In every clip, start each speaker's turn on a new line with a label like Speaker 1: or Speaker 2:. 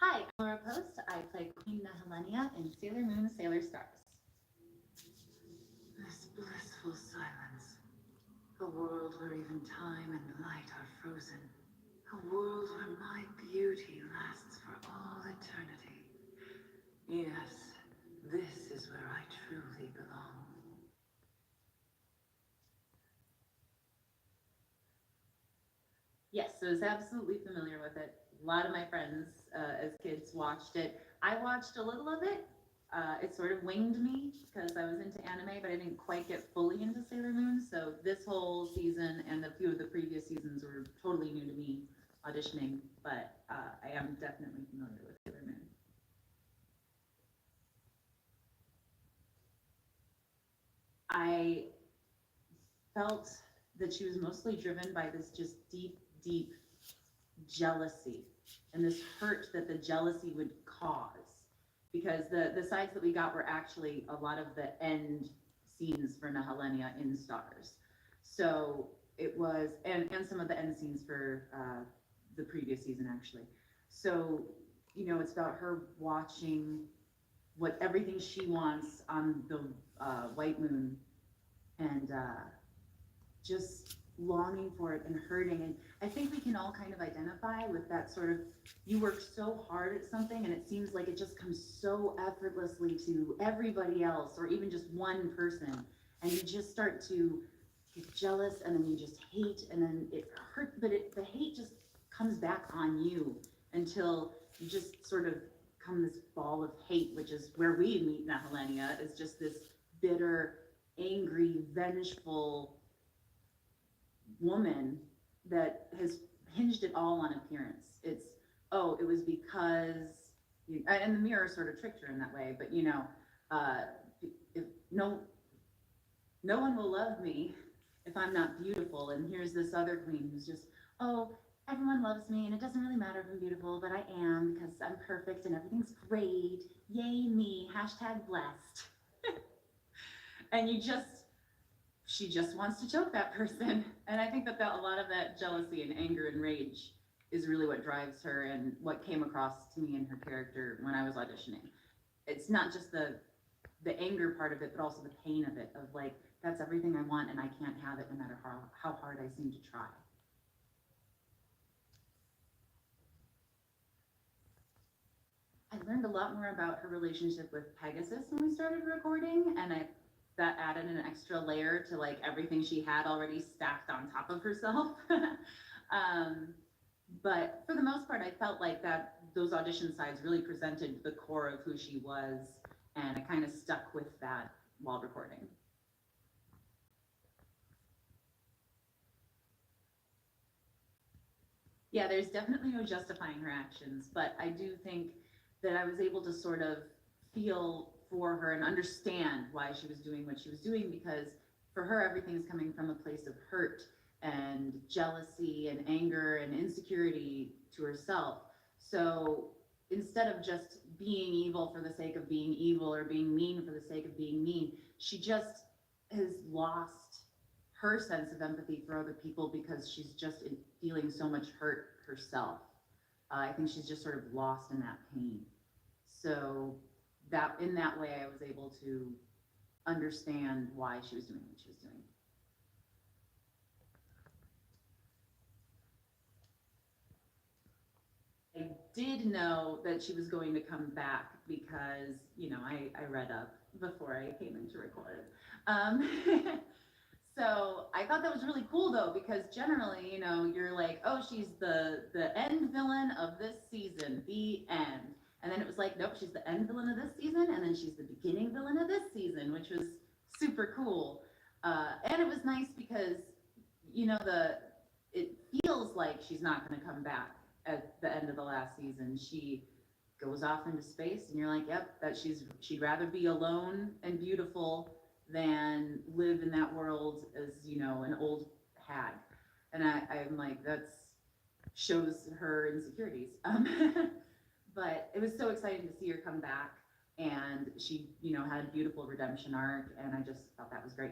Speaker 1: Hi, I'm Laura Post. I play Queen Nehelenia in Sailor Moon, Sailor Stars.
Speaker 2: This blissful silence. A world where even time and light are frozen. A world where my beauty lasts for all eternity. Yes, this is where I truly belong.
Speaker 1: Yes, I was absolutely familiar with it. A lot of my friends as kids watched it. I watched a little of it. It sort of winged me because I was into anime, but I didn't quite get fully into Sailor Moon. So this whole season and a few of the previous seasons were totally new to me auditioning, but I am definitely familiar with Sailor Moon. I felt that she was mostly driven by this just deep, deep jealousy and this hurt that the jealousy would cause. Because the sides that we got were actually a lot of the end scenes for Nehelenia in Stars. So it was, and some of the end scenes for the previous season actually. So, it's about her watching what everything she wants on the White Moon and just longing for it and hurting. And I think we can all kind of identify with that sort of, you work so hard at something and it seems like it just comes so effortlessly to everybody else or even just one person. And you just start to get jealous and then you just hate and then it hurts, but the hate just comes back on you until you just sort of come this ball of hate, which is where we meet Nehelenia, is just this bitter, angry, vengeful woman that has hinged it all on appearance. It's, oh, it was because, and the mirror sort of tricked her in that way, but uh, if no one will love me if I'm not beautiful. And here's this other queen who's just, oh, everyone loves me and it doesn't really matter if I'm beautiful, but I am because I'm perfect and everything's great. Yay me, hashtag blessed. And she just wants to choke that person. And I think that a lot of that jealousy and anger and rage is really what drives her and what came across to me in her character when I was auditioning. It's not just the anger part of it, but also the pain of it, of like, that's everything I want and I can't have it no matter how hard I seem to try. I learned a lot more about her relationship with Pegasus when we started recording, and that added an extra layer to like everything she had already stacked on top of herself. um, but for the most part, I felt like that those audition sides really presented the core of who she was, and I kind of stuck with that while recording. Yeah, there's definitely no justifying her actions, but I do think that I was able to sort of feel for her and understand why she was doing what she was doing, because for her, everything's coming from a place of hurt and jealousy and anger and insecurity to herself. So instead of just being evil for the sake of being evil or being mean for the sake of being mean, she just has lost her sense of empathy for other people because she's just feeling so much hurt herself. I think she's just sort of lost in that pain. So that in that way, I was able to understand why she was doing what she was doing. I did know that she was going to come back because, I read up before I came in to record. Um, so I thought that was really cool though, because generally, you're like, oh, she's the end villain of this season, the end. And then it was like, nope, she's the end villain of this season, and then she's the beginning villain of this season, which was super cool. And it was nice because, the it feels like she's not going to come back at the end of the last season. She goes off into space, and you're like, yep, that she'd rather be alone and beautiful than live in that world as an old hag. And I'm like, that's shows her insecurities. But it was so exciting to see her come back, and she had a beautiful redemption arc, and I just thought that was great.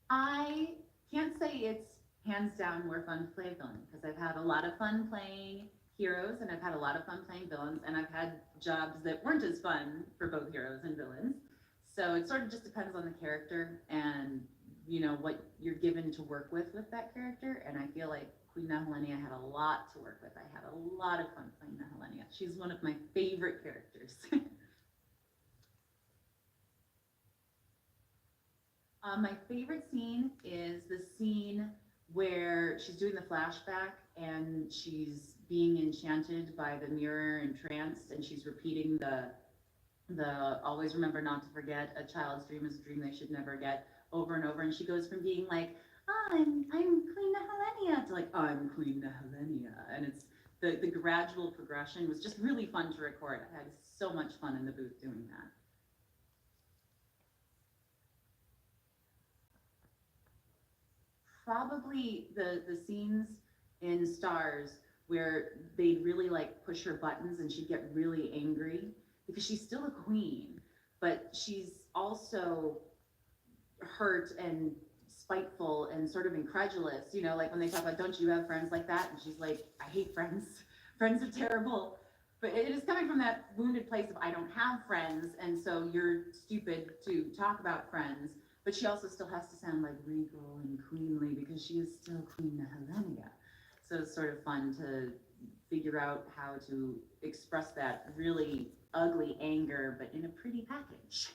Speaker 1: I can't say it's hands down more fun to play a villain because I've had a lot of fun playing heroes and I've had a lot of fun playing villains and I've had jobs that weren't as fun for both heroes and villains. So it sort of just depends on the character and what you're given to work with that character. And I feel like Queen Nehelenia had a lot to work with. I had a lot of fun playing Nehelenia. She's one of my favorite characters. My favorite scene is the scene where she's doing the flashback and she's being enchanted by the mirror and tranced, and she's repeating the always remember not to forget, a child's dream is a dream they should never get, over and over. And she goes from being like, I'm Queen Nehelenia to like, I'm Queen Nehelenia. And it's the gradual progression was just really fun to record. I had so much fun in the booth doing that. Probably the scenes in Stars where they'd really like push her buttons and she'd get really angry because she's still a queen, but she's also hurt and spiteful and sort of incredulous, like when they talk about, don't you have friends like that? And she's like, I hate friends. Friends are terrible. But it is coming from that wounded place of, I don't have friends, and so you're stupid to talk about friends. But she also still has to sound like regal and queenly because she is still Queen Nehelenia. So it's sort of fun to figure out how to express that really ugly anger, but in a pretty package.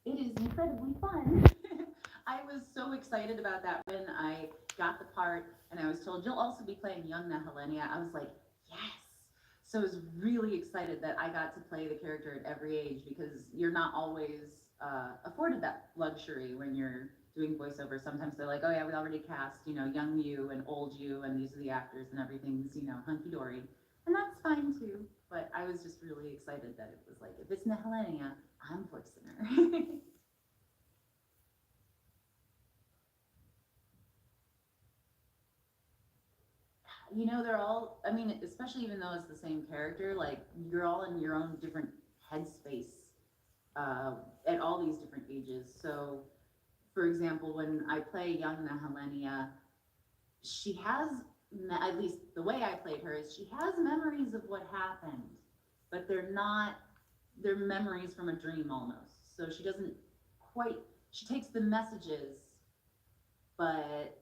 Speaker 1: It is incredibly fun. I was so excited about that when I got the part and I was told you'll also be playing young Nehelenia. I was like, yes. So I was really excited that I got to play the character at every age because you're not always afforded that luxury when you're doing voiceover. Sometimes they're like, oh yeah, we already cast, young you and old you, and these are the actors and everything's, hunky dory. And that's fine too. But I was just really excited that it was like, if it's Nehelenia, I'm voicing her. They're all, I mean, especially even though it's the same character, like you're all in your own different headspace uh, at all these different ages. So, for example, when I play young Nehelenia, she has, at least the way I played her, is she has memories of what happened, but they're memories from a dream almost. So she doesn't quite, she takes the messages, but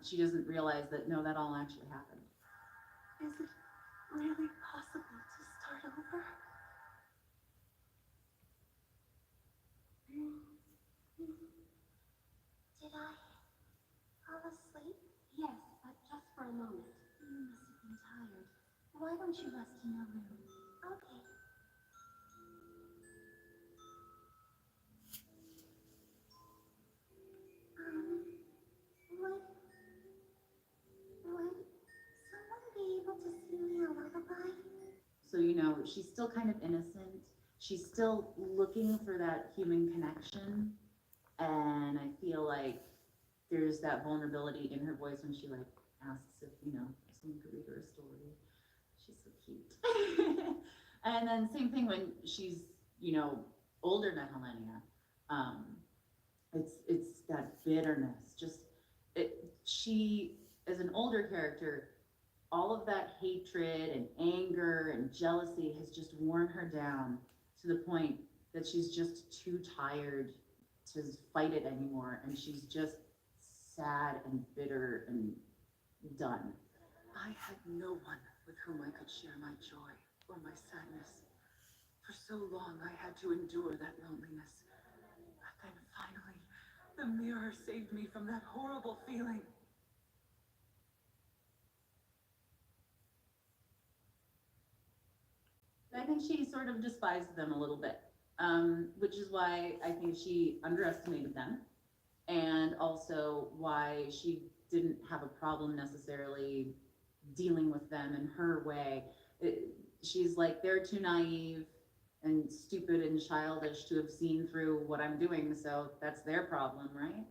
Speaker 1: she doesn't realize that no, that all actually happened.
Speaker 2: Is it really possible to start over?
Speaker 3: Did I fall asleep? Yes, but just for a moment. You must have been tired. Why don't you rest in your room? Okay. Would someone be able to sing me a lullaby?
Speaker 1: So, she's still kind of innocent. She's still looking for that human connection. And I feel like there's that vulnerability in her voice when she like asks if, someone could read her a story. She's so cute. And then same thing when she's, older than Helenia. Um, it's that bitterness. Just she as an older character, all of that hatred and anger and jealousy has just worn her down to the point that she's just too tired to fight it anymore, and she's just sad and bitter and done.
Speaker 2: I had no one with whom I could share my joy or my sadness. For so long, I had to endure that loneliness. But then finally, the mirror saved me from that horrible feeling.
Speaker 1: I think she sort of despised them a little bit, which is why I think she underestimated them, and also why she didn't have a problem necessarily dealing with them in her way. She's like, they're too naive and stupid and childish to have seen through what I'm doing, so that's their problem, right?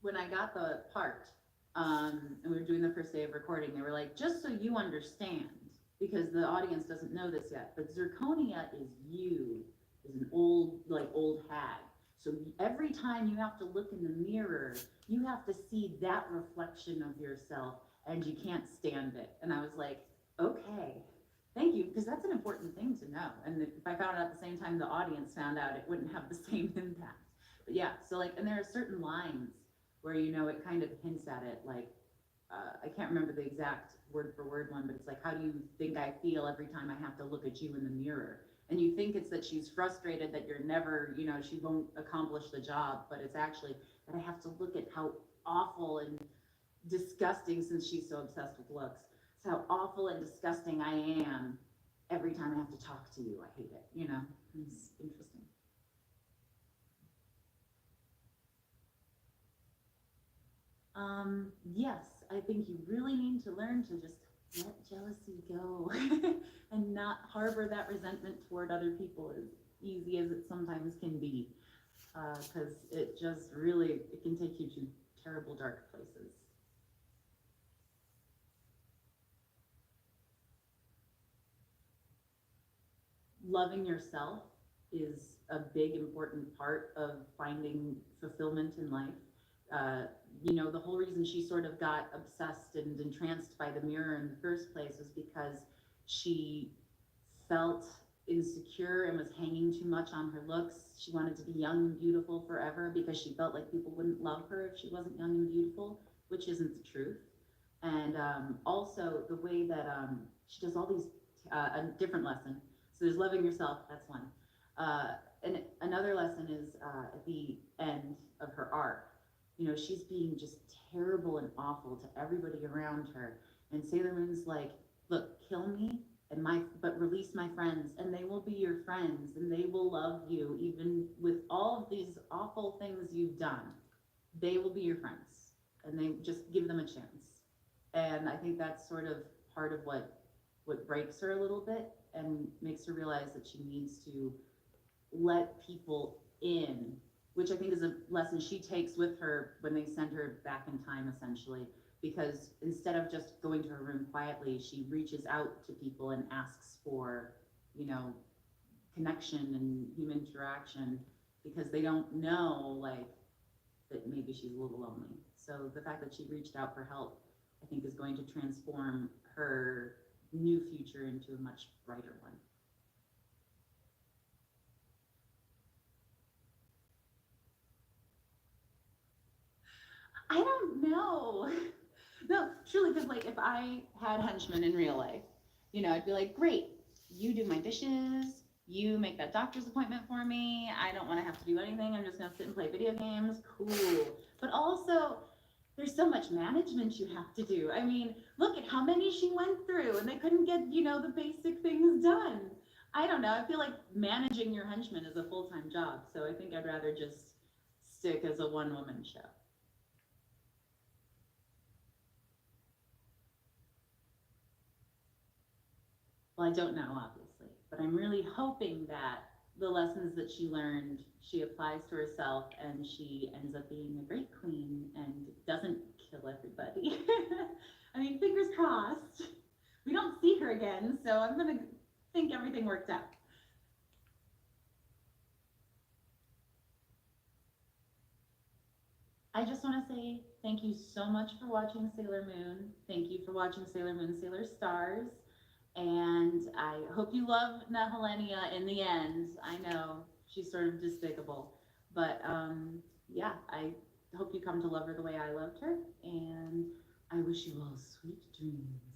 Speaker 1: When I got the part, And we were doing the first day of recording. They were like, just so you understand, because the audience doesn't know this yet, but zirconia is you, is an old hag. So every time you have to look in the mirror, you have to see that reflection of yourself, and you can't stand it. And I was like, okay, thank you, because that's an important thing to know. And if I found out at the same time the audience found out, it wouldn't have the same impact. But yeah, so like, and there are certain lines where, you know, it kind of hints at it, like, I can't remember the exact word for word one, but it's like, how do you think I feel every time I have to look at you in the mirror? And you think it's that she's frustrated that you're never, you know, she won't accomplish the job, but it's actually that I have to look at how awful and disgusting, since she's so obsessed with looks, it's how awful and disgusting I am every time I have to talk to you. I hate it, you know? It's interesting. Yes, I think you really need to learn to just let jealousy go and not harbor that resentment toward other people, as easy as it sometimes can be. Because it just really, it can take you to terrible dark places. Loving yourself is a big important part of finding fulfillment in life. Uh, you know, the whole reason she sort of got obsessed and entranced by the mirror in the first place was because she felt insecure and was hanging too much on her looks. She wanted to be young and beautiful forever because she felt like people wouldn't love her if she wasn't young and beautiful, which isn't the truth. And also the way that she does all these, a different lesson. So there's loving yourself, that's one. And another lesson is at the end of her arc. You know, she's being just terrible and awful to everybody around her. And Sailor Moon's like, look, kill me, but release my friends, and they will be your friends, and they will love you even with all of these awful things you've done. They will be your friends, and they just give them a chance. And I think that's sort of part of what breaks her a little bit and makes her realize that she needs to let people in, which I think is a lesson she takes with her when they send her back in time, essentially. Because instead of just going to her room quietly, she reaches out to people and asks for, you know, connection and human interaction, because they don't know, like, that maybe she's a little lonely. So the fact that she reached out for help, I think, is going to transform her new future into a much brighter one. I don't know. No, truly, because like if I had henchmen in real life, you know, I'd be like, great, you do my dishes, you make that doctor's appointment for me. I don't want to have to do anything. I'm just gonna sit and play video games. Cool. But also, there's so much management you have to do. I mean, look at how many she went through, and they couldn't get, you know, the basic things done. I don't know. I feel like managing your henchmen is a full-time job, so I think I'd rather just stick as a one-woman show. Well, I don't know, obviously, but I'm really hoping that the lessons that she learned, she applies to herself, and she ends up being a great queen and doesn't kill everybody. I mean, fingers crossed. We don't see her again, so I'm gonna think everything worked out. I just want to say thank you so much for watching Sailor Moon. Thank you for watching Sailor Moon, Sailor Stars. And I hope you love Nehelenia in the end. I know she's sort of despicable, but yeah, I hope you come to love her the way I loved her. And I wish you all sweet dreams.